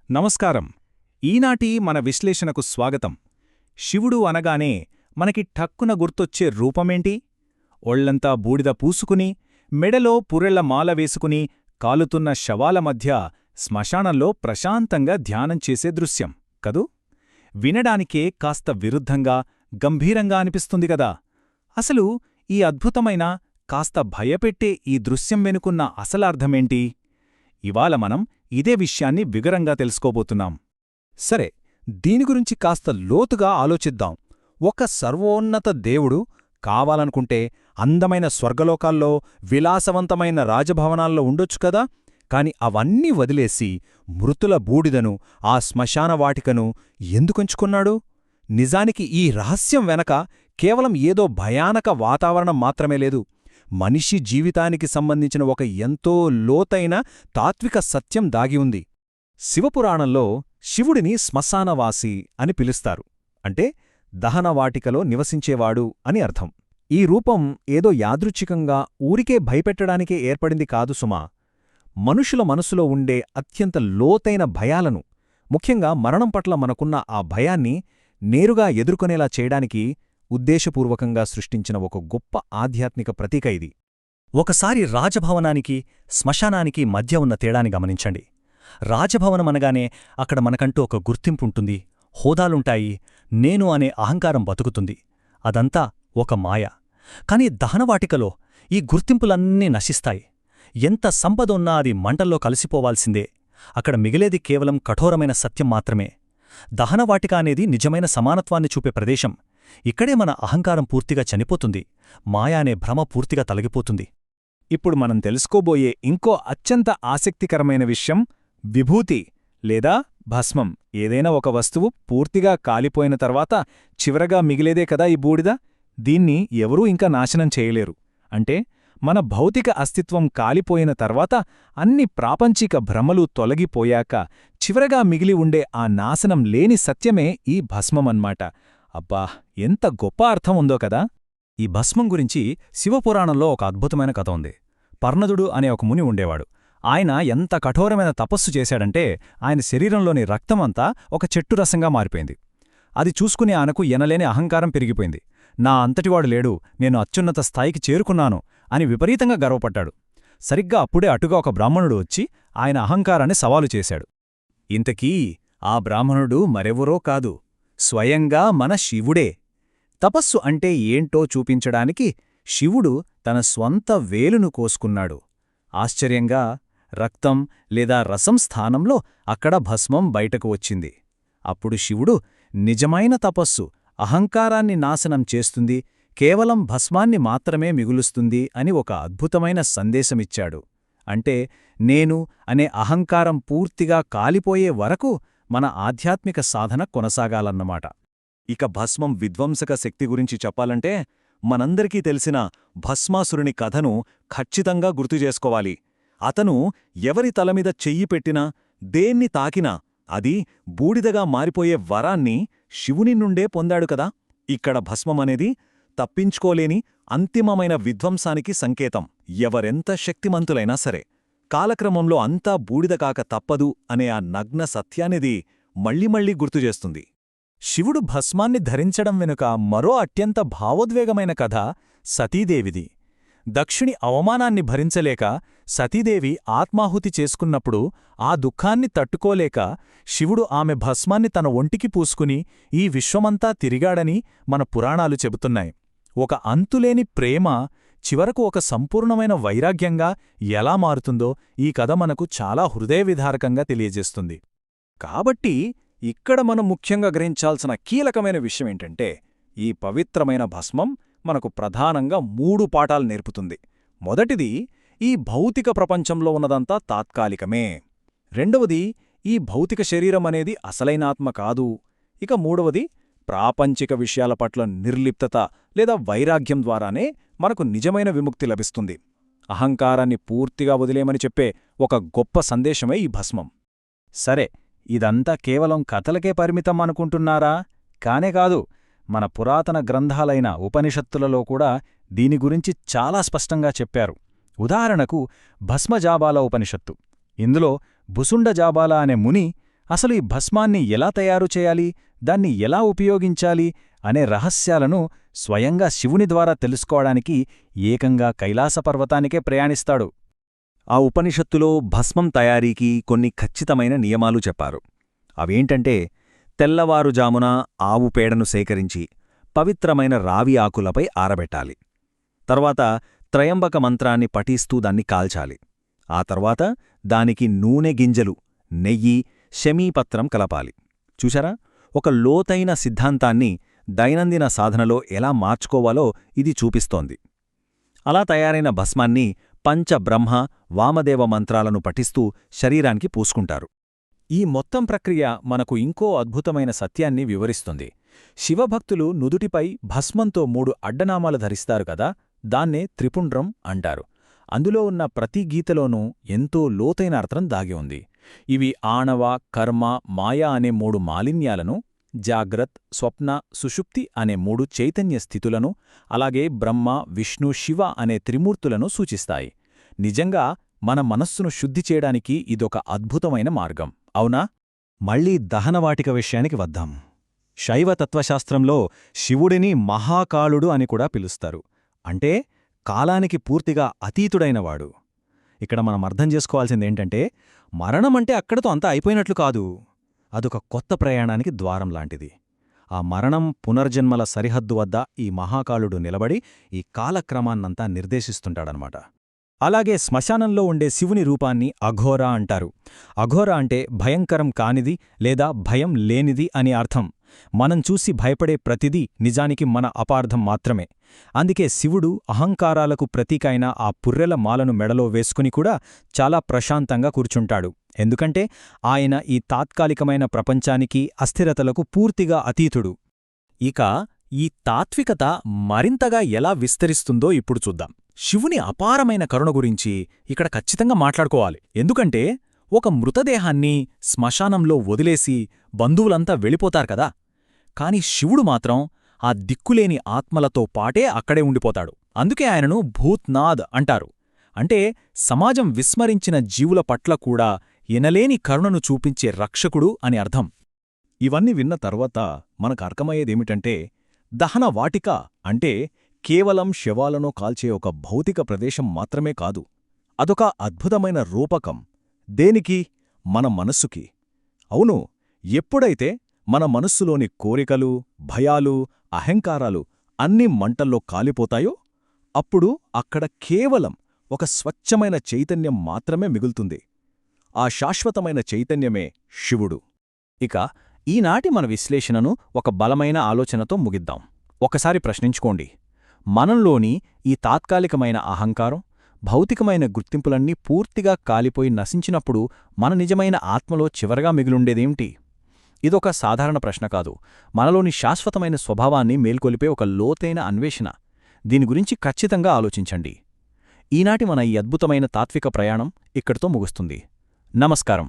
నమస్కారం. ఈనాటి మన విశ్లేషణకు స్వాగతం. శివుడు అనగానే మనకి ఠక్కున గుర్తొచ్చే రూపమేంటి? ఒళ్లంతా బూడిద పూసుకుని, మెడలో పురెళ్ల మాల వేసుకుని, కాలుతున్న శవాల మధ్య శ్మశానంలో ప్రశాంతంగా ధ్యానం చేసే దృశ్యం కదూ? వినడానికే కాస్త విరుద్ధంగా, గంభీరంగా అనిపిస్తుంది గదా. అసలు ఈ అద్భుతమైన, కాస్త భయపెట్టే ఈ దృశ్యం వెనుకున్న అసలార్థమేంటి? ఇవాళ మనం ఇదే విషయాన్ని వివరంగా తెలుసుకోబోతున్నాం. సరే, దీని గురించి కాస్త లోతుగా ఆలోచిద్దాం. ఒక సర్వోన్నత దేవుడు కావాలనుకుంటే అందమైన స్వర్గలోకాల్లో, విలాసవంతమైన రాజభవనాల్లో ఉండొచ్చు కదా. కాని అవన్నీ వదిలేసి మృతుల బూడిదను, ఆ శ్మశానవాటికను ఎందుకొంచుకున్నాడు? నిజానికి ఈ రహస్యం వెనక కేవలం ఏదో భయానక వాతావరణం మాత్రమే లేదు. మనిషి జీవితానికి సంబంధించిన ఒక ఎంతో లోతైన తాత్విక సత్యం దాగి ఉంది. శివపురాణంలో శివుడిని శ్మశానవాసి అని పిలుస్తారు. అంటే దహనవాటికలో నివసించేవాడు అని అర్థం. ఈ రూపం ఏదో యాదృచ్ఛికంగా ఊరికే భయపెట్టడానికే ఏర్పడింది కాదు సుమా. మనుషుల మనసులో ఉండే అత్యంత లోతైన భయాలను, ముఖ్యంగా మరణం పట్ల మనకున్న ఆ భయాన్ని నేరుగా ఎదుర్కొనేలా చేయడానికి ఉద్దేశపూర్వకంగా సృష్టించిన ఒక గొప్ప ఆధ్యాత్మిక ప్రతీక ఇది. ఒకసారి రాజభవనానికి, శ్మశానానికి మధ్య ఉన్న తేడాని గమనించండి. రాజభవనమనగానే అక్కడ మనకంటూ ఒక గుర్తింపుంటుంది, హోదాలుంటాయి, నేను అనే అహంకారం బతుకుతుంది. అదంతా ఒక మాయ. కాని దహనవాటికలో ఈ గుర్తింపులన్నీ నశిస్తాయి. ఎంత సంపద ఉన్నా అది మంటల్లో కలిసిపోవాల్సిందే. అక్కడ మిగిలేది కేవలం కఠోరమైన సత్యం మాత్రమే. దహనవాటిక అనేది నిజమైన సమానత్వాన్ని చూపే ప్రదేశం. ఇక్కడే మన అహంకారం పూర్తిగా చనిపోతుంది, మాయా అనే భ్రమ పూర్తిగా తొలగిపోతుంది. ఇప్పుడు మనం తెలుసుకోబోయే ఇంకో అత్యంత ఆసక్తికరమైన విషయం విభూతి లేదా భస్మం. ఏదైనా ఒక వస్తువు పూర్తిగా కాలిపోయిన తర్వాత చివరగా మిగిలేదే కదా ఈ బూడిద. దీన్ని ఎవరూ ఇంకా నాశనం చేయలేరు. అంటే మన భౌతిక అస్తిత్వం కాలిపోయిన తర్వాత, అన్ని ప్రాపంచిక భ్రమలు తొలగిపోయాక చివరగా మిగిలి ఉండే ఆ నాశనం లేని సత్యమే ఈ భస్మమన్మాట. అబ్బా, ఎంత గొప్ప అర్థం ఉందో కదా. ఈ భస్మం గురించి శివపురాణంలో ఒక అద్భుతమైన కథ ఉంది. పర్ణదుడు అనే ఒక ముని ఉండేవాడు. ఆయన ఎంత కఠోరమైన తపస్సు చేశాడంటే ఆయన శరీరంలోని రక్తమంతా ఒక చెట్టు రసంగా మారిపోయింది. అది చూసుకుని ఆయనకు ఎనలేని అహంకారం పెరిగిపోయింది. నా అంతటివాడు లేడు, నేను అత్యున్నత స్థాయికి చేరుకున్నాను అని విపరీతంగా గర్వపడ్డాడు. సరిగ్గా అప్పుడే అటుగా ఒక బ్రాహ్మణుడు వచ్చి ఆయన అహంకారాన్ని సవాలు చేశాడు. ఇంతకీ ఆ బ్రాహ్మణుడు మరెవరో కాదు, స్వయంగా మన శివుడే. తపస్సు అంటే ఏంటో చూపించడానికి శివుడు తన స్వంత వేలును కోసుకున్నాడు. ఆశ్చర్యంగా రక్తం లేదా రసం స్థానంలో అక్కడ భస్మం బయటకు వచ్చింది. అప్పుడు శివుడు నిజమైన తపస్సు అహంకారాన్ని నాశనం చేస్తుంది, కేవలం భస్మాన్ని మాత్రమే మిగులుస్తుంది అని ఒక అద్భుతమైన సందేశమిచ్చాడు. అంటే నేను అనే అహంకారం పూర్తిగా కాలిపోయే వరకు మన ఆధ్యాత్మిక సాధన కొనసాగాలన్నమాట. ఇక భస్మం విధ్వంసక శక్తి గురించి చెప్పాలంటే మనందరికీ తెలిసిన భస్మాసురుని కథను ఖచ్చితంగా గుర్తుచేసుకోవాలి. అతను ఎవరి తలమీద చెయ్యి పెట్టినా, దేన్ని తాకినా అది బూడిదగా మారిపోయే వరాన్ని శివుని నుండే పొందాడు కదా. ఇక్కడ భస్మమనేది తప్పించుకోలేని అంతిమమైన విధ్వంసానికి సంకేతం. ఎవరెంత శక్తిమంతులైనా సరే కాలక్రమంలో అంతా బూడిదకాక తప్పదు అనే ఆ నగ్న సత్యానిది మళ్ళీ గుర్తుచేస్తుంది. శివుడు భస్మాన్ని ధరించడం వెనుక మరో అత్యంత భావోద్వేగమైన కథ సతీదేవిది. దక్షుని అవమానాన్ని భరించలేక సతీదేవి ఆత్మాహుతి చేసుకున్నప్పుడు ఆ దుఃఖాన్ని తట్టుకోలేక శివుడు ఆమె భస్మాన్ని తన ఒంటికి పూసుకుని ఈ విశ్వమంతా తిరిగాడని మన పురాణాలు చెబుతున్నాయి. ఒక అంతులేని ప్రేమ చివరకు ఒక సంపూర్ణమైన వైరాగ్యంగా ఎలా మారుతుందో ఈ కథ మనకు చాలా హృదయవిదారకంగా తెలియజేస్తుంది. కాబట్టి ఇక్కడ మనం ముఖ్యంగా గ్రహించాల్సిన కీలకమైన విషయమేంటంటే, ఈ పవిత్రమైన భస్మం మనకు ప్రధానంగా 3 పాఠాలు నేర్పుతుంది. మొదటిది, ఈ భౌతిక ప్రపంచంలో ఉన్నదంతా తాత్కాలికమే. రెండవది, ఈ భౌతిక శరీరమనేది అసలైన ఆత్మ కాదు. ఇక మూడవది, ప్రాపంచిక విషయాల పట్ల నిర్లిప్తత లేదా వైరాగ్యం ద్వారానే మనకు నిజమైన విముక్తి లభిస్తుంది. అహంకారాన్ని పూర్తిగా వదిలేమని చెప్పే ఒక గొప్ప సందేశమే ఈ భస్మం. సరే, ఇదంతా కేవలం కథలకే పరిమితం అనుకుంటున్నారా? కానే కాదు. మన పురాతన గ్రంథాలైన ఉపనిషత్తులలో కూడా దీని గురించి చాలా స్పష్టంగా చెప్పారు. ఉదాహరణకు భస్మజాబాల ఉపనిషత్తు. ఇందులో భుసుండ జాబాల అనే ముని అసలు ఈ భస్మాన్ని ఎలా తయారు చేయాలి, దాన్ని ఎలా ఉపయోగించాలి అనే రహస్యాలను స్వయంగా శివుని ద్వారా తెలుసుకోవడానికి ఏకంగా కైలాస పర్వతానికే ప్రయాణిస్తాడు. ఆ ఉపనిషత్తులో భస్మం తయారీకి కొన్ని ఖచ్చితమైన నియమాలు చెప్పారు. అవేంటంటే, తెల్లవారుజామున ఆవు పేడను సేకరించి పవిత్రమైన రావి ఆకులపై ఆరబెట్టాలి. తర్వాత త్రయంబక మంత్రాన్ని పఠిస్తూ దాన్ని కాల్చాలి. ఆ తర్వాత దానికి నూనె గింజలు, నెయ్యి, శమీపత్రం కలపాలి. చూశారా, ఒక లోతైన సిద్ధాంతాన్ని దైనందిన సాధనలో ఎలా మార్చుకోవాలో ఇది చూపిస్తోంది. అలా తయారైన భస్మాన్ని పంచబ్రహ్మ, వామదేవ మంత్రాలను పఠిస్తూ శరీరానికి పూసుకుంటారు. ఈ మొత్తం ప్రక్రియ మనకు ఇంకో అద్భుతమైన సత్యాన్ని వివరిస్తుంది. శివభక్తులు నుదుటిపై భస్మంతో 3 అడ్డనామాలు ధరిస్తారు కదా, దాన్నే త్రిపుండ్రం అంటారు. అందులో ఉన్న ప్రతి గీతలోనూ ఎంతో లోతైన అర్థం దాగి ఉంది. ఇవి ఆణవ, కర్మ, మాయా అనే 3 మాలిన్యాలను, జాగ్రత్, స్వప్న, సుషుప్తి అనే 3 చైతన్య స్థితులను, అలాగే బ్రహ్మ, విష్ణు, శివ అనే త్రిమూర్తులను సూచిస్తాయి. నిజంగా మన మనస్సును శుద్ధి చేయడానికి ఇదొక అద్భుతమైన మార్గం, అవునా? మళ్లీ దహనవాటిక విషయానికి వద్దాం. శైవ తత్వశాస్త్రంలో శివుడిని మహాకాళుడు అని కూడా పిలుస్తారు. అంటే కాలానికి పూర్తిగా అతీతుడైనవాడు. ఇక్కడ మనం అర్థం చేసుకోవాల్సిందేంటంటే, మరణమంటే అక్కడితో అంతా అయిపోయినట్లు కాదు. అదొక కొత్త ప్రయాణానికి ద్వారం లాంటిది. ఆ మరణం, పునర్జన్మల సరిహద్దు వద్ద ఈ మహాకాళుడు నిలబడి ఈ కాలక్రమాన్నంతా నిర్దేశిస్తుంటాడనమాట. అలాగే శ్మశానంలో ఉండే శివుని రూపాన్ని అఘోర అంటారు. అఘోర అంటే భయంకరం కానిది లేదా భయం లేనిది అని అర్థం. మనం చూసి భయపడే ప్రతిదీ నిజానికి మన అపార్థం మాత్రమే. అందుకే శివుడు అహంకారాలకు ప్రతీకైన ఆ పుర్రెల మాలను మెడలో వేసుకుని కూడా చాలా ప్రశాంతంగా కూర్చుంటాడు. ఎందుకంటే ఆయన ఈ తాత్కాలికమైన ప్రపంచానికి, అస్థిరతలకు పూర్తిగా అతీతుడు. ఇక ఈ తాత్వికత మరింతగా ఎలా విస్తరిస్తుందో ఇప్పుడు చూద్దాం. శివుని అపారమైన కరుణ గురించి ఇక్కడ ఖచ్చితంగా మాట్లాడుకోవాలి. ఎందుకంటే ఒక మృతదేహాన్ని శ్మశానంలో వదిలేసి బంధువులంతా వెళ్ళిపోతారు కదా, కాని శివుడు మాత్రం ఆ దిక్కులేని ఆత్మలతో పాటే అక్కడే ఉండిపోతాడు. అందుకే ఆయనను భూత్నాథ్ అంటారు. అంటే సమాజం విస్మరించిన జీవుల పట్ల కూడా ఎనలేని కరుణను చూపించే రక్షకుడు అని అర్థం. ఇవన్నీ విన్న తర్వాత మనకు అర్థమయ్యేదేమిటంటే, దహన వాటిక అంటే కేవలం శవాలను కాల్చే ఒక భౌతిక ప్రదేశం మాత్రమే కాదు. అదొక అద్భుతమైన రూపకం. దేనికి? మన మనస్సుకి. అవును, ఎప్పుడైతే మన మనస్సులోని కోరికలు, భయాలు, అహంకారాలు అన్నీ మంటల్లో కాలిపోతాయో అప్పుడు అక్కడ కేవలం ఒక స్వచ్ఛమైన చైతన్యం మాత్రమే మిగులుతుంది. ఆ శాశ్వతమైన చైతన్యమే శివుడు. ఇక ఈనాటి మన విశ్లేషణను ఒక బలమైన ఆలోచనతో ముగిద్దాం. ఒకసారి ప్రశ్నించుకోండి, మనంలోని ఈ తాత్కాలికమైన అహంకారం, భౌతికమైన గుర్తింపులన్నీ పూర్తిగా కాలిపోయి నశించినప్పుడు మన నిజమైన ఆత్మలో చివరగా మిగిలుండేదేమిటి? ఇదొక సాధారణ ప్రశ్న కాదు, మనలోని శాశ్వతమైన స్వభావాన్ని మేల్కొలిపే ఒక లోతైన అన్వేషణ. దీని గురించి ఖచ్చితంగా ఆలోచించండి. ఈనాటి మన ఈ అద్భుతమైన తాత్విక ప్రయాణం ఇక్కడితో ముగుస్తుంది. నమస్కారం.